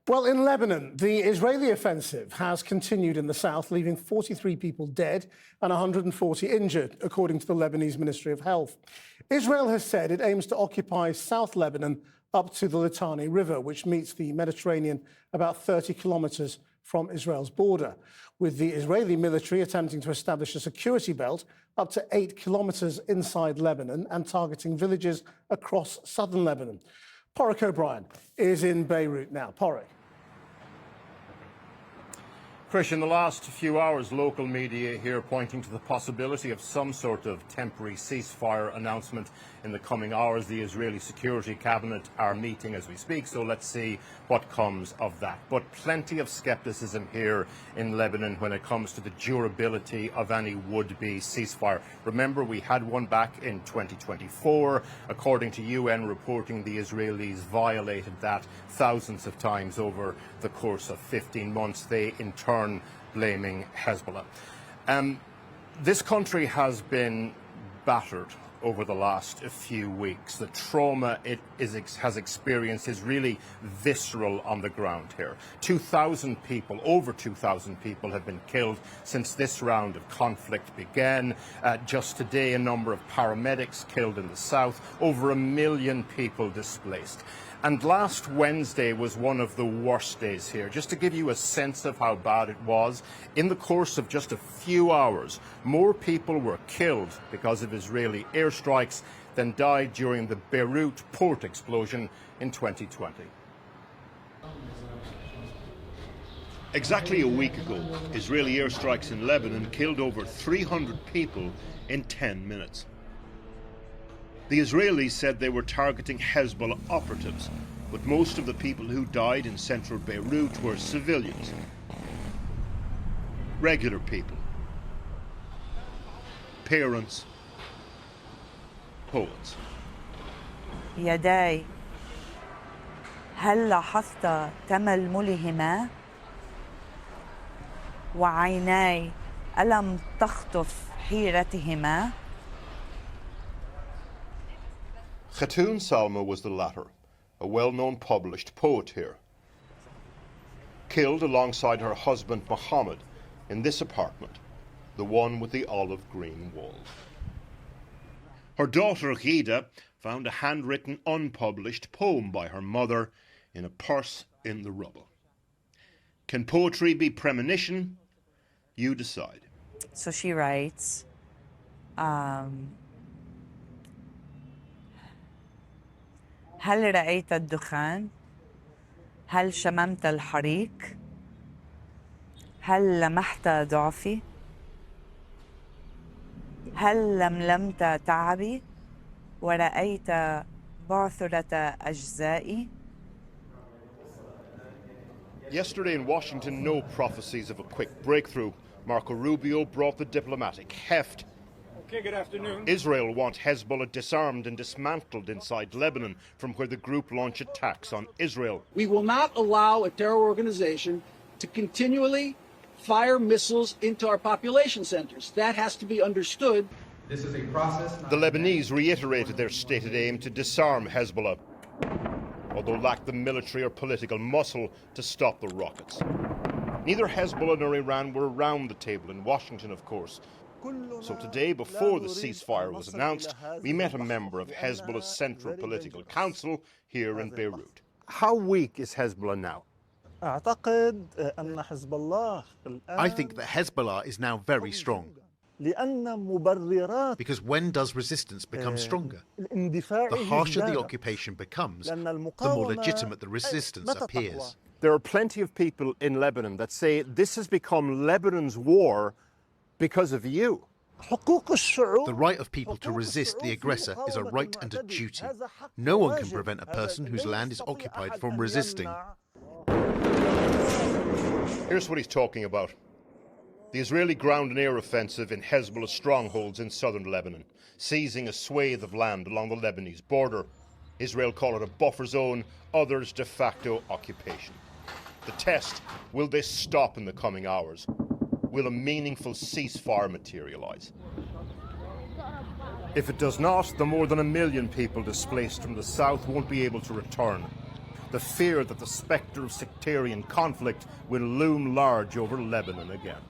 Well, in Lebanon, the Israeli offensive has continued in the south, leaving 43 people dead and 140 injured, according to the Lebanese Ministry of Health. Israel has said it aims to occupy South Lebanon up to the Litani River, which meets the Mediterranean about 30 kilometres from Israel's border, with the Israeli military attempting to establish a security belt up to 8 kilometres inside Lebanon and targeting villages across southern Lebanon. Porrick O'Brien is in Beirut now. Porrick. Krish, in the last few hours, local media here pointing to the possibility of some sort of temporary ceasefire announcement in the coming hours. The Israeli Security Cabinet are meeting as we speak, so let's see what comes of that. But plenty of scepticism here in Lebanon when it comes to the durability of any would-be ceasefire. Remember, we had one back in 2024. According to UN reporting, the Israelis violated that thousands of times over the course of 15 months. They, in turn, blaming Hezbollah. This country has been battered over the last few weeks. The trauma it has experienced is really visceral on the ground here. 2,000 people, over 2,000 people have been killed since this round of conflict began. Just today, a number of paramedics killed in the south, over 1 million people displaced. And last Wednesday was one of the worst days here. Just to give you a sense of how bad it was, in the course of just a few hours, more people were killed because of Israeli airstrikes than died during the Beirut port explosion in 2020. Exactly a week ago, Israeli airstrikes in Lebanon killed over 300 people in 10 minutes. The Israelis said they were targeting Hezbollah operatives, but most of the people who died in central Beirut were civilians. Regular people. Parents. Poets. يداي هل لاحظت تململهما وعيناي ألم تخطف حيرتهما. Khatun Salma was the latter, a well-known published poet here. Killed alongside her husband Mohammed in this apartment, the one with the olive green walls. Her daughter Ghida found a handwritten unpublished poem by her mother in a purse in the rubble. Can poetry be premonition? You decide. So she writes, هل رأيت الدخان؟ هل شممت الحريق؟ هل لمحت ضعفي؟ هل لملمت تعبي؟ ورأيت بعثرة أجزائي؟ Yesterday in Washington, no prophecies of a quick breakthrough. Marco Rubio brought the diplomatic heft. Okay, good afternoon. Israel want Hezbollah disarmed and dismantled inside Lebanon, from where the group launch attacks on Israel. We will not allow a terror organization to continually fire missiles into our population centers. That has to be understood. This is a process. The Lebanese reiterated their stated aim to disarm Hezbollah, although lacked the military or political muscle to stop the rockets. Neither Hezbollah nor Iran were around the table in Washington, of course. So today, before the ceasefire was announced, we met a member of Hezbollah's Central Political Council here in Beirut. How weak is Hezbollah now? I think that Hezbollah is now very strong. Because when does resistance become stronger? The harsher the occupation becomes, the more legitimate the resistance appears. There are plenty of people in Lebanon that say this has become Lebanon's war because of you. The right of people to resist the aggressor is a right and a duty. No one can prevent a person whose land is occupied from resisting. Here's what he's talking about. The Israeli ground and air offensive in Hezbollah strongholds in southern Lebanon, seizing a swathe of land along the Lebanese border. Israel call it a buffer zone, others de facto occupation. The test, will this stop in the coming hours? Will a meaningful ceasefire materialise? If it does not, the more than 1 million people displaced from the south won't be able to return. the fear that the spectre of sectarian conflict will loom large over Lebanon again.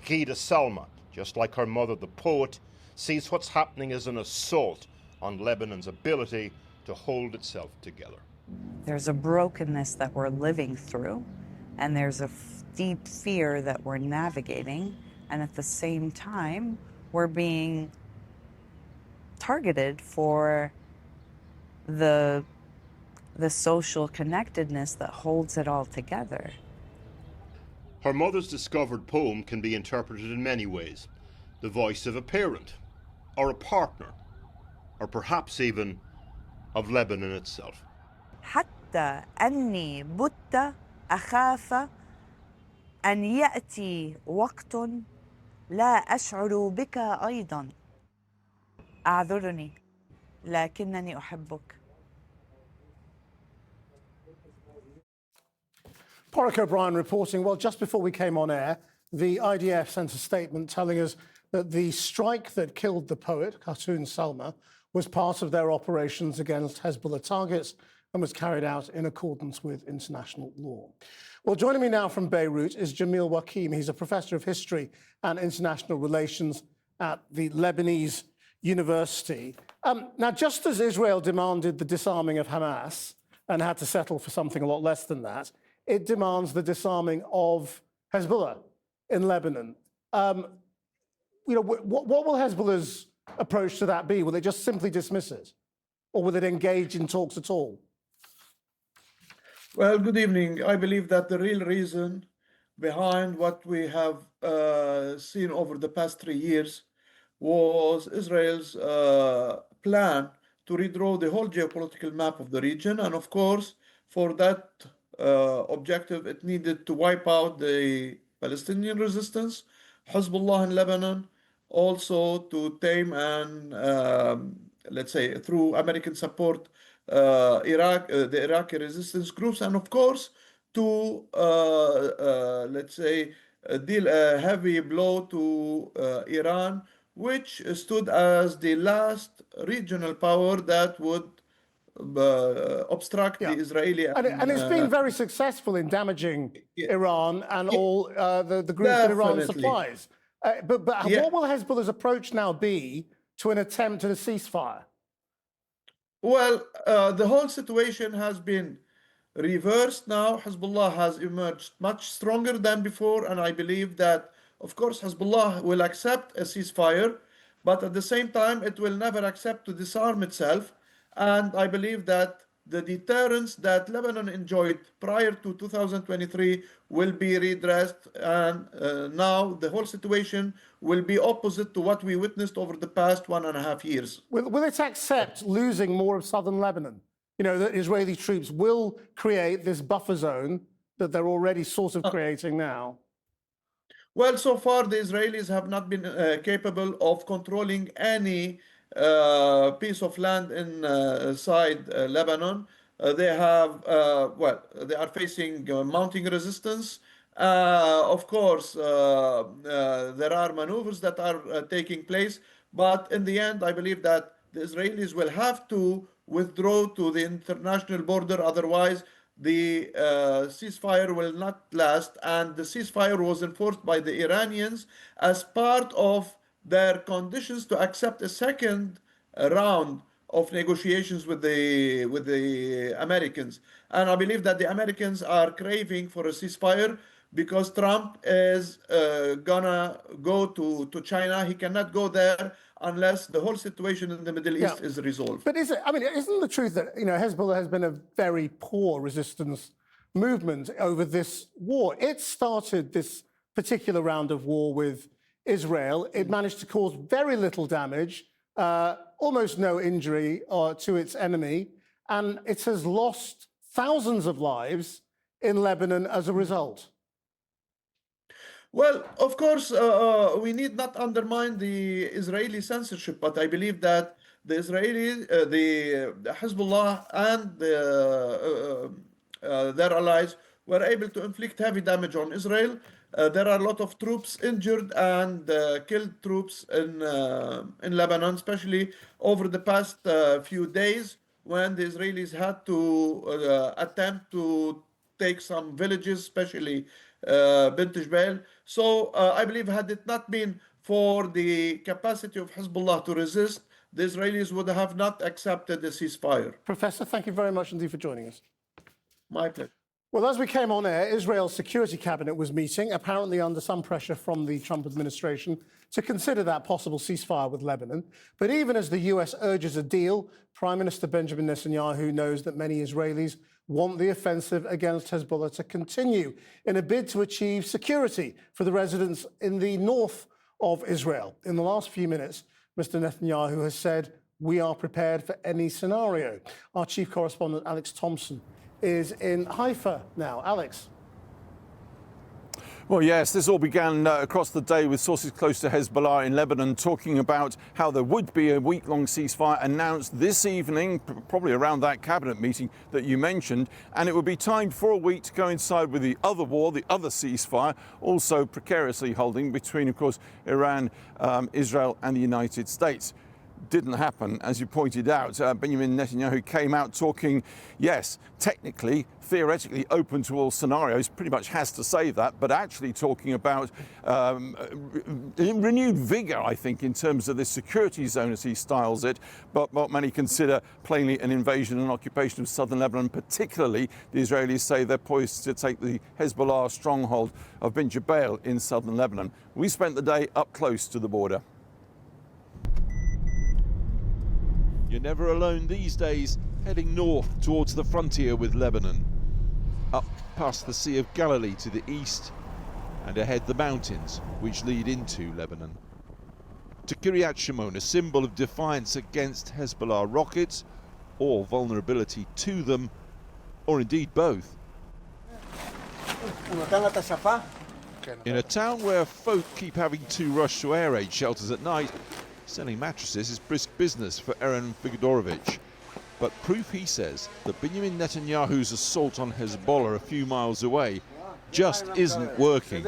Ghida Salma, just like her mother, the poet, sees what's happening as an assault on Lebanon's ability to hold itself together. There's a brokenness that we're living through, and there's a deep fear that we're navigating, and at the same time, we're being targeted for the social connectedness that holds it all together. Her mother's discovered poem can be interpreted in many ways. The voice of a parent, or a partner, or perhaps even of Lebanon itself. حتى أني بت أخاف أن يأتي وقت لا أشعر بك أيضا. أعذرني لكنني أحبك. Porrick O'Brien reporting, well, just before we came on air, the IDF sent a statement telling us that the strike that killed the poet, Khatun Salma, was part of their operations against Hezbollah targets and was carried out in accordance with international law. Well, joining me now from Beirut is Jamil Wakim. He's a professor of history and international relations at the Lebanese University. Now, just as Israel demanded the disarming of Hamas and had to settle for something a lot less than that, it demands the disarming of Hezbollah in Lebanon. What will Hezbollah's approach to that be? Will it just simply dismiss it? Or will it engage in talks at all? Well, good evening. I believe that the real reason behind what we have seen over the past 3 years was Israel's plan to redraw the whole geopolitical map of the region. And of course, for that objective, it needed to wipe out the Palestinian resistance, Hezbollah in Lebanon, also to tame and, let's say, through American support, the Iraqi resistance groups, and of course, to, let's say, deal a heavy blow to Iran, which stood as the last regional power that would obstruct the Israeli. And it's been very successful in damaging Iran and all the groups that Iran supplies. But what will Hezbollah's approach now be to an attempt at a ceasefire? Well, the whole situation has been reversed now. Hezbollah has emerged much stronger than before, and I believe that, of course, Hezbollah will accept a ceasefire, but at the same time, it will never accept to disarm itself. And I believe that the deterrence that Lebanon enjoyed prior to 2023 will be redressed, and now the whole situation will be opposite to what we witnessed over the past 1.5 years. Will it accept losing more of southern Lebanon? You know, that Israeli troops will create this buffer zone that they're already sort of creating now? Well, so far the Israelis have not been capable of controlling any piece of land inside Lebanon. They have, they are facing mounting resistance. Of course, there are maneuvers that are taking place, but in the end, I believe that the Israelis will have to withdraw to the international border, otherwise the ceasefire will not last. And the ceasefire was enforced by the Iranians as part of their conditions to accept a second round of negotiations with the Americans. And I believe that the Americans are craving for a ceasefire because Trump is gonna go to China. He cannot go there unless the whole situation in the Middle East is resolved. But isn't the truth that, you know, Hezbollah has been a very poor resistance movement over this war? It started this particular round of war with Israel. It managed to cause very little damage, almost no injury to its enemy, and it has lost thousands of lives in Lebanon as a result. Well, of course, we need not undermine the Israeli censorship, but I believe that the Israeli, the Hezbollah and their allies were able to inflict heavy damage on Israel. There are a lot of troops injured and killed troops in Lebanon, especially over the past few days, when the Israelis had to attempt to take some villages, especially Bint Jbeil. So I believe had it not been for the capacity of Hezbollah to resist, the Israelis would have not accepted the ceasefire. Professor, thank you very much indeed for joining us. My pleasure. Well, as we came on air, Israel's Security Cabinet was meeting, apparently under some pressure from the Trump administration, to consider that possible ceasefire with Lebanon. But even as the US urges a deal, Prime Minister Benjamin Netanyahu knows that many Israelis want the offensive against Hezbollah to continue in a bid to achieve security for the residents in the north of Israel. In the last few minutes, Mr. Netanyahu has said, "We are prepared for any scenario." Our chief correspondent, Alex Thompson, is in Haifa now. Alex. Well, yes, this all began across the day with sources close to Hezbollah in Lebanon talking about how there would be a week-long ceasefire announced this evening, probably around that cabinet meeting that you mentioned, and it would be timed for a week to coincide with the other war, the other ceasefire, also precariously holding between, of course, Iran, Israel and the United States. Didn't happen, as you pointed out. Benjamin Netanyahu came out talking, yes, technically, theoretically open to all scenarios, pretty much has to say that, but actually talking about renewed vigour, I think, in terms of this security zone, as he styles it, but what many consider plainly an invasion and occupation of southern Lebanon. Particularly, the Israelis say they're poised to take the Hezbollah stronghold of Bint Jbeil in southern Lebanon. We spent the day up close to the border. You're never alone these days, heading north towards the frontier with Lebanon. Up past the Sea of Galilee to the east, and ahead the mountains which lead into Lebanon. To Kiryat Shimon, a symbol of defiance against Hezbollah rockets, or vulnerability to them, or indeed both. In a town where folk keep having to rush to air raid shelters at night, selling mattresses is brisk business for Aaron Figodorovich. But proof, he says, that Benjamin Netanyahu's assault on Hezbollah a few miles away just isn't working.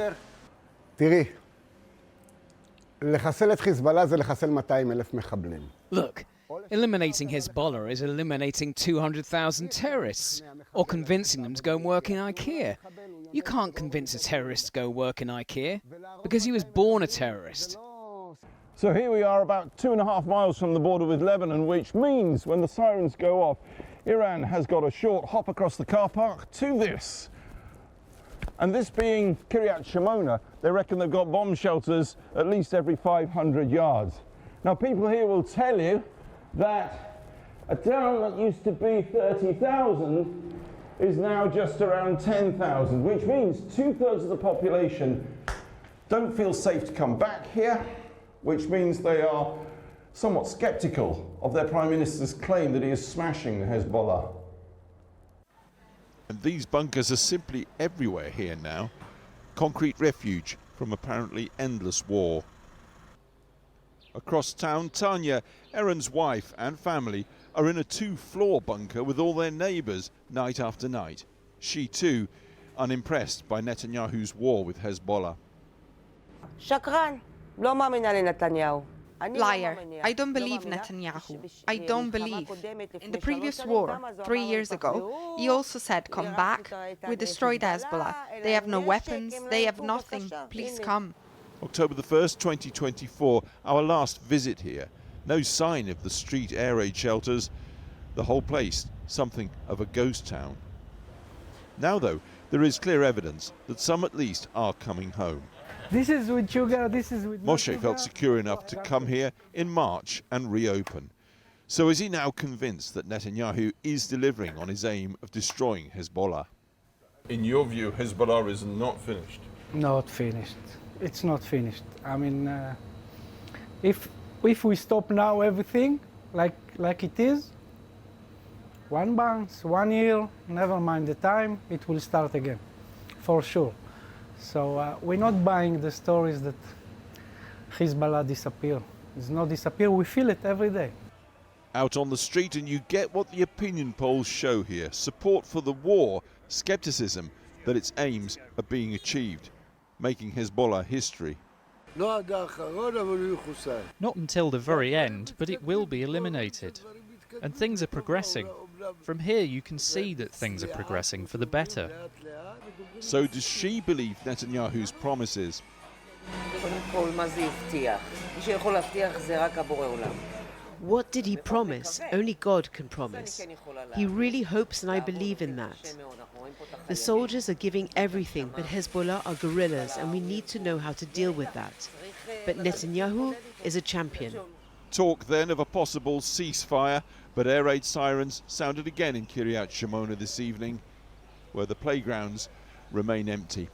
תראי, לחסל את חיזבאללה זה לחסל 200,000 מחבלים. Look, eliminating Hezbollah is eliminating 200,000 terrorists, or convincing them to go and work in IKEA. You can't convince a terrorist to go work in IKEA, because he was born a terrorist. So here we are about 2.5 miles from the border with Lebanon, which means when the sirens go off, Iran has got a short hop across the car park to this. And this being Kiryat Shimona, they reckon they've got bomb shelters at least every 500 yards. Now people here will tell you that a town that used to be 30,000 is now just around 10,000, which means 2/3 of the population don't feel safe to come back here, which means they are somewhat sceptical of their Prime Minister's claim that he is smashing the Hezbollah. And these bunkers are simply everywhere here now. Concrete refuge from apparently endless war. Across town, Tanya, Aaron's wife and family are in a 2-floor bunker with all their neighbours night after night. She too, unimpressed by Netanyahu's war with Hezbollah. Shakran. Liar. I don't believe Netanyahu. I don't believe. In the previous war, 3 years ago, he also said, come back. We destroyed Hezbollah. They have no weapons. They have nothing. Please come. October the 1st, 2024, our last visit here. No sign of the street air raid shelters. The whole place, something of a ghost town. Now, though, there is clear evidence that some at least are coming home. This is with sugar, this is with Moshe felt secure enough to come here in March and reopen. So is he now convinced that Netanyahu is delivering on his aim of destroying Hezbollah? In your view, Hezbollah is not finished? Not finished. It's not finished. I mean, if we stop now everything like it is, 1 month, 1 year, never mind the time, it will start again, for sure. So we're not buying the stories that Hezbollah disappear. It's not disappear, we feel it every day. Out on the street and you get what the opinion polls show here. Support for the war, skepticism that its aims are being achieved, making Hezbollah history. Not until the very end, but it will be eliminated. and things are progressing. From here you can see that things are progressing for the better. So does she believe Netanyahu's promises? What did he promise? Only God can promise. He really hopes, and I believe in that. The soldiers are giving everything, but Hezbollah are guerrillas, and we need to know how to deal with that. But Netanyahu is a champion. Talk then of a possible ceasefire, but air raid sirens sounded again in Kiryat Shimona this evening, where the playgrounds remain empty.